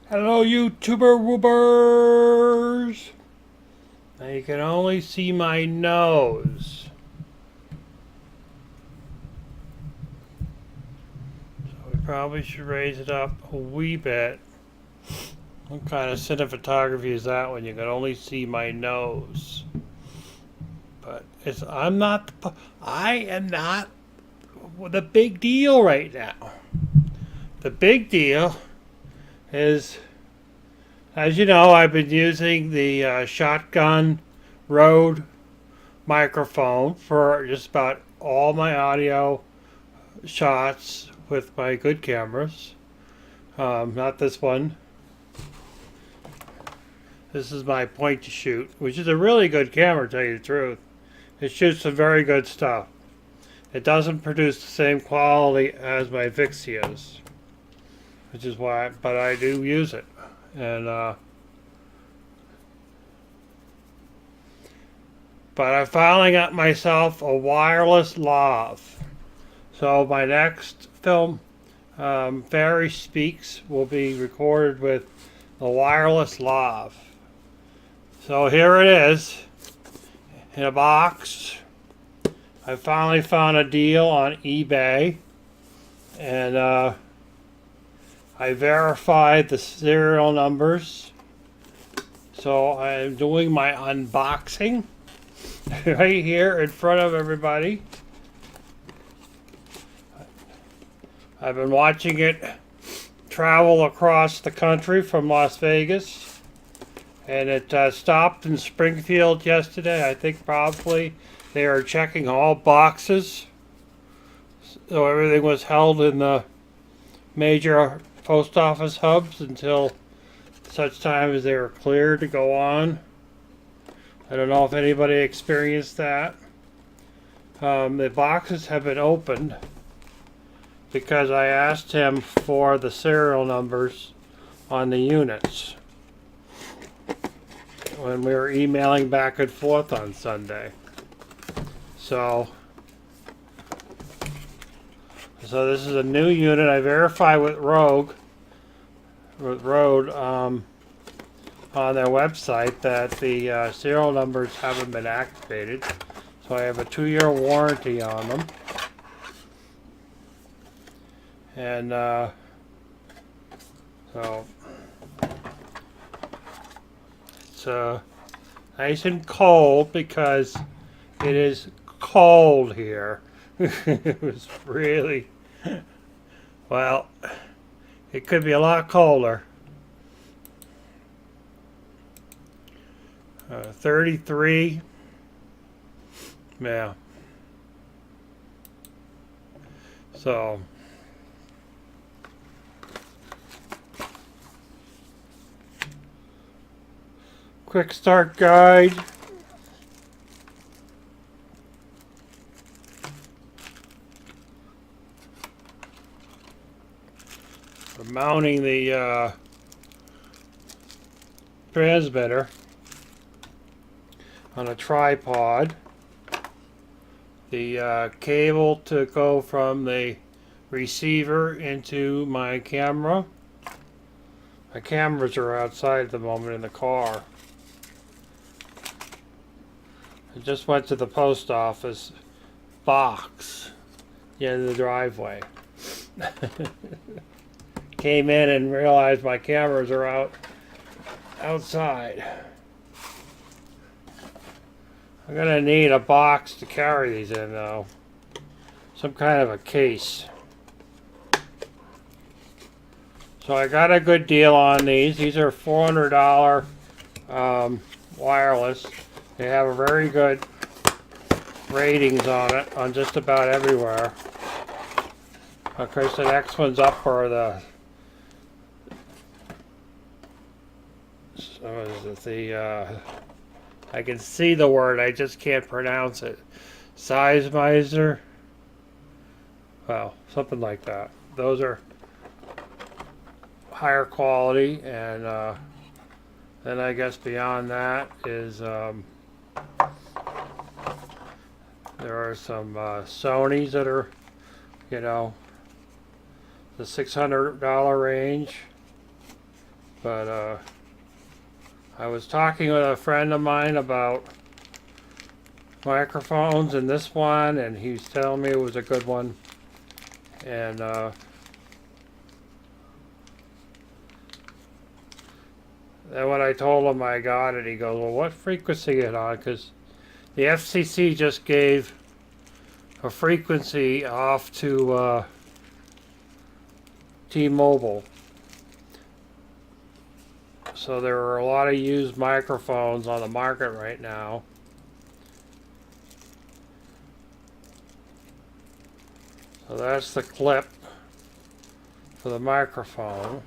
Hello, YouTuber woobers! Now you can only see my nose. So we probably should raise it up a wee bit. What kind of cinematography is that when you can only see my nose? But I am not the big deal right now. The big deal is, as you know, I've been using the shotgun Rode microphone for just about all my audio shots with my good cameras. Not this one. This is my point to shoot, which is a really good camera, to tell you the truth. It shoots some very good stuff. It doesn't produce the same quality as my Vixias, which is why, but I do use it. And but I finally got myself a wireless lav. So my next film, Fairy Speaks, will be recorded with the wireless lav. So here it is in a box. I finally found a deal on eBay, and I verified the serial numbers. So I'm doing my unboxing right here in front of everybody. I've been watching it travel across the country from Las Vegas, and it stopped in Springfield yesterday. I think probably they are checking all boxes, so everything was held in the major post office hubs until such time as they were cleared to go on. I don't know if anybody experienced that. The boxes have been opened because I asked him for the serial numbers on the units when we were emailing back and forth on Sunday. So this is a new unit. I verified with Rode on their website that the serial numbers haven't been activated. So I have a 2-year warranty on them. And so it's nice and cold because it is cold here. It was really, well, it could be a lot colder. 33. Yeah. So quick start guide. For mounting the transmitter on a tripod. The cable to go from the receiver into my camera. My cameras are outside at the moment in the car. I just went to the post office box at the end of the driveway. Came in and realized my cameras are outside. I'm gonna need a box to carry these in though. Some kind of a case. So I got a good deal on these. These are $400 wireless. They have a very good ratings on it on just about everywhere. Of course, the next one's up for the I can see the word, I just can't pronounce it. Sizemizer. Well, something like that. Those are higher quality, and then I guess beyond that is there are some Sonys that are, you know, the $600 range. But I was talking with a friend of mine about microphones and this one, and he's telling me it was a good one. And then when I told him I got it, he goes, "Well, what frequency is it on?" Because the FCC just gave a frequency off to T-Mobile. So there are a lot of used microphones on the market right now. So that's the clip for the microphone.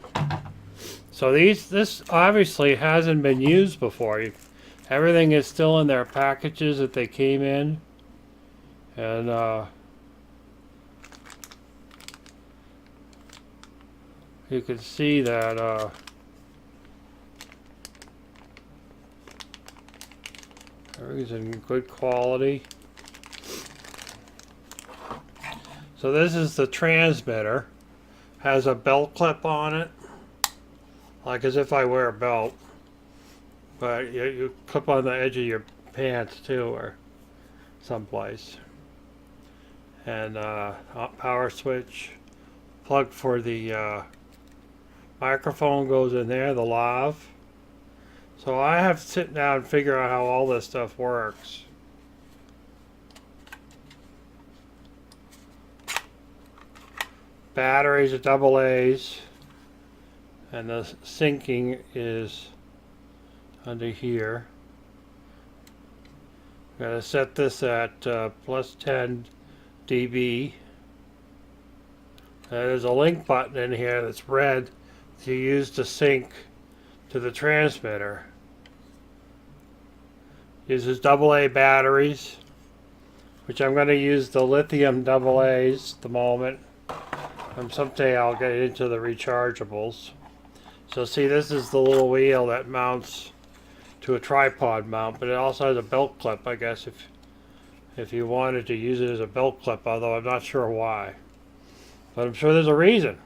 So this obviously hasn't been used before. Everything is still in their packages that they came in. And you can see that everything's in good quality. So this is the transmitter. Has a belt clip on it, like as if I wear a belt. But you clip on the edge of your pants too, or someplace. And power switch. Plug for the microphone goes in there, the lav. So I have to sit down and figure out how all this stuff works. Batteries are AA's, and the syncing is under here. I'm going to set this at plus 10 dB. There's a link button in here that's red that you use to sync to the transmitter. Uses AA batteries, which I'm going to use the lithium AA's at the moment. Someday I'll get into the rechargeables. So see, this is the little wheel that mounts to a tripod mount, but it also has a belt clip, I guess, if you wanted to use it as a belt clip, although I'm not sure why. But I'm sure there's a reason.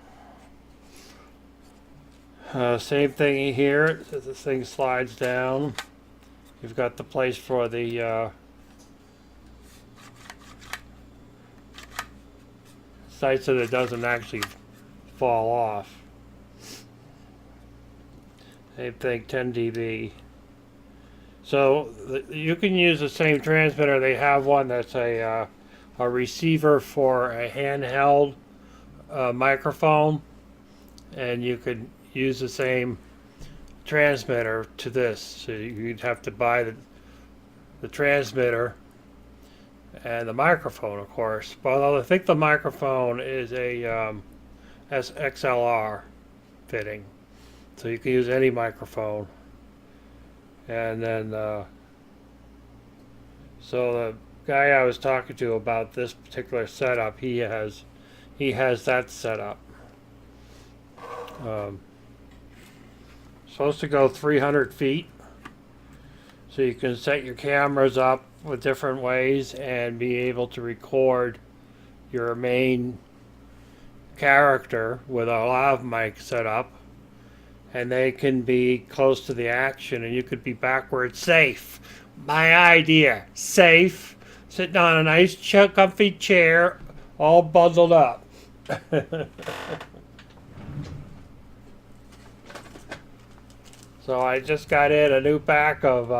Same thing here. This thing slides down. You've got the place for the sight so that it doesn't actually fall off. Same thing, 10 dB. So you can use the same transmitter. They have one that's a receiver for a handheld microphone, and you could use the same transmitter to this. So you'd have to buy the transmitter and the microphone, of course. Although I think the microphone is a XLR fitting, so you can use any microphone. And then, so the guy I was talking to about this particular setup, he has that set up. Supposed to go 300 feet, so you can set your cameras up with different ways and be able to record your main character with a lav mic set up, and they can be close to the action, and you could be backward safe. My idea, safe, sitting on a nice comfy chair, all bundled up. So I just got in a new pack of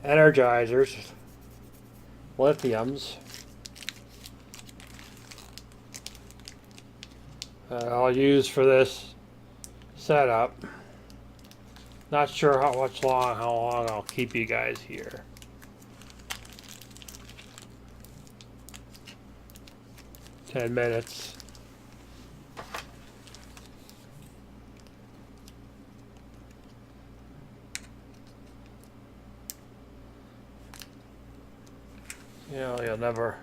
energizers, lithiums. I'll use for this setup. Not sure how long I'll keep you guys here. 10 minutes. You know, you'll never.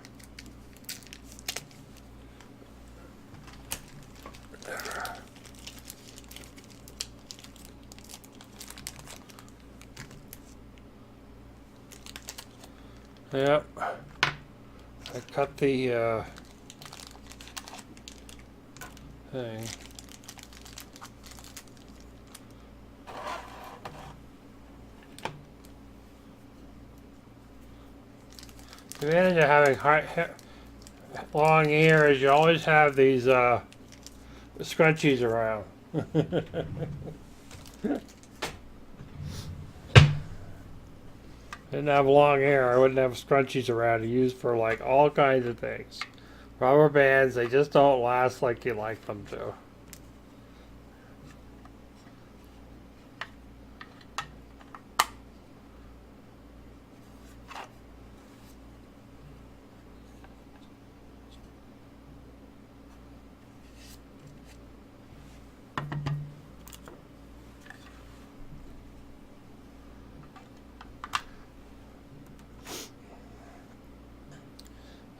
Yep. I cut the thing. The advantage of having long hair is you always have these scrunchies around. Didn't have long hair, I wouldn't have scrunchies around to use for like all kinds of things. Rubber bands, they just don't last like you like them to.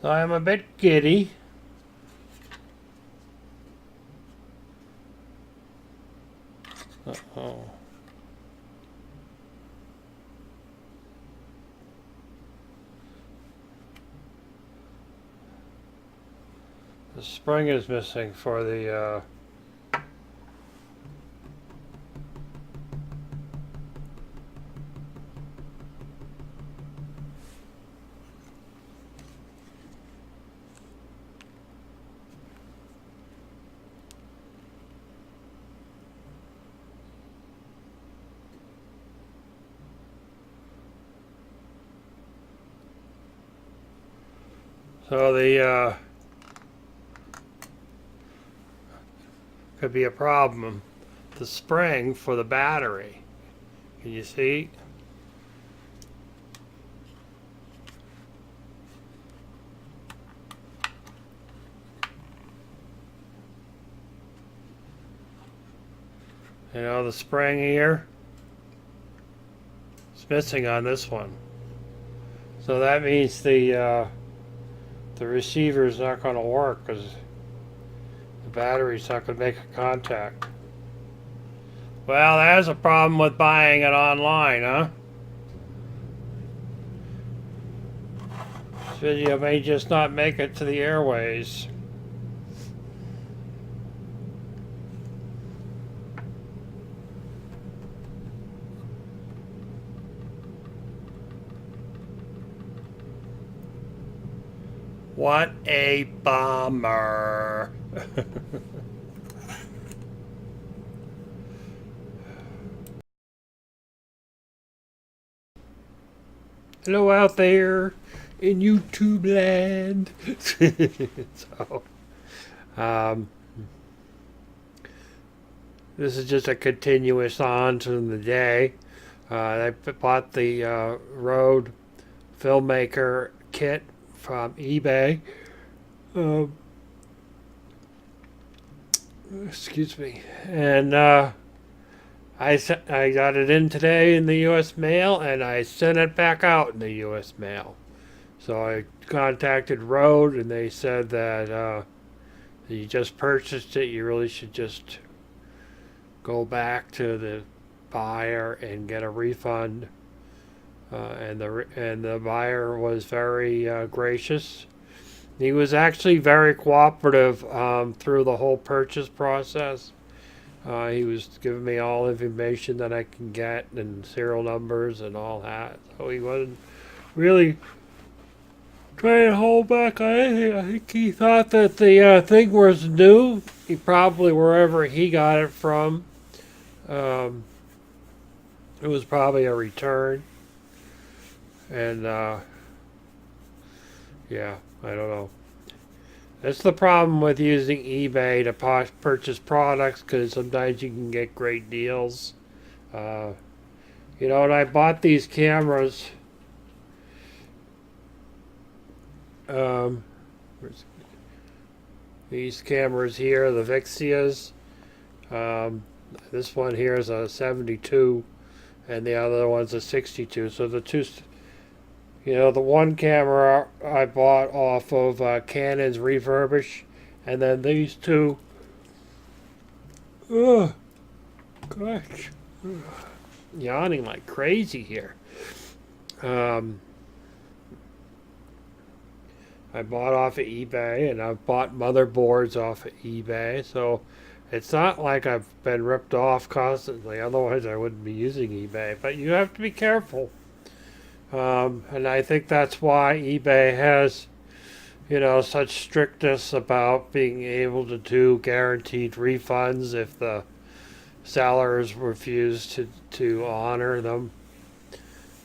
So I'm a bit giddy. Uh-oh. The spring is missing for the so the could be a problem. The spring for the battery. Can you see? You know, the spring here, it's missing on this one. So that means the receiver is not going to work because the battery's not going to make a contact. Well, that's a problem with buying it online, huh? This video may just not make it to the airways. What a bummer. Hello out there in YouTube land. So, this is just a continuous on from the day. I bought the Rode Filmmaker kit from eBay. Excuse me. And I got it in today in the U.S. mail, and I sent it back out in the U.S. mail. So I contacted Rode, and they said that you just purchased it. You really should just go back to the buyer and get a refund. And the buyer was very gracious. He was actually very cooperative through the whole purchase process. He was giving me all information that I can get and serial numbers and all that. So he wasn't really trying to hold back on anything. I think he thought that the thing was new. He probably, wherever he got it from, it was probably a return. And yeah, I don't know. That's the problem with using eBay to purchase products, because sometimes you can get great deals. You know, and I bought these cameras. These cameras here, the Vixias. This one here is a 72, and the other one's a 62. So the two. You know, the one camera I bought off of Canon's Refurbish, and then these two. Oh, gosh. Yawning like crazy here. I bought off of eBay, and I've bought motherboards off of eBay, so it's not like I've been ripped off constantly, otherwise I wouldn't be using eBay. But you have to be careful. And I think that's why eBay has, such strictness about being able to do guaranteed refunds if the sellers refuse to honor them.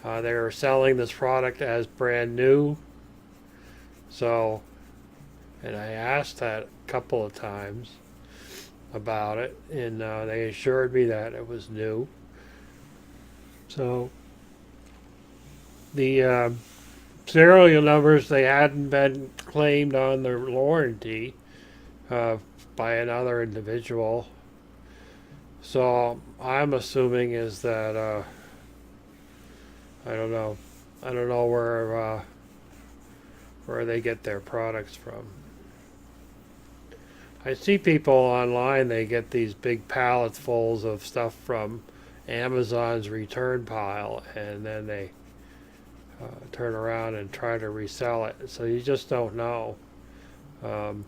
They were selling this product as brand new. So, and I asked that a couple of times about it, and they assured me that it was new. So, the serial numbers, they hadn't been claimed on the warranty uh, by another individual. So I'm assuming is that I don't know. I don't know where they get their products from. I see people online. They get these big pallets fulls of stuff from Amazon's return pile, and then they turn around and try to resell it. So you just don't know. Um,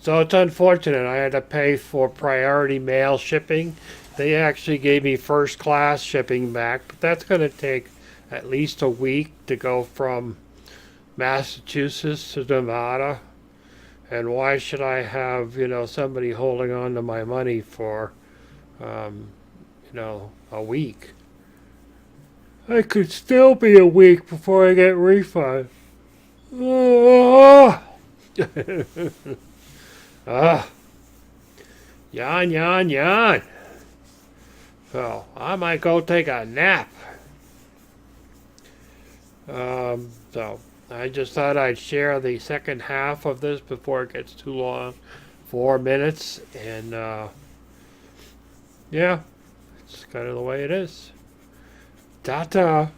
so it's unfortunate. I had to pay for priority mail shipping. They actually gave me first class shipping back, but that's going to take at least a week to go from Massachusetts to Nevada. And why should I have, somebody holding on to my money for, a week? I could still be a week before I get refund. Oh! Ah, yawn, yawn, yawn. So I might go take a nap. So I just thought I'd share the second half of this before it gets too long. 4 minutes, and yeah, it's kind of the way it is. Ta-ta.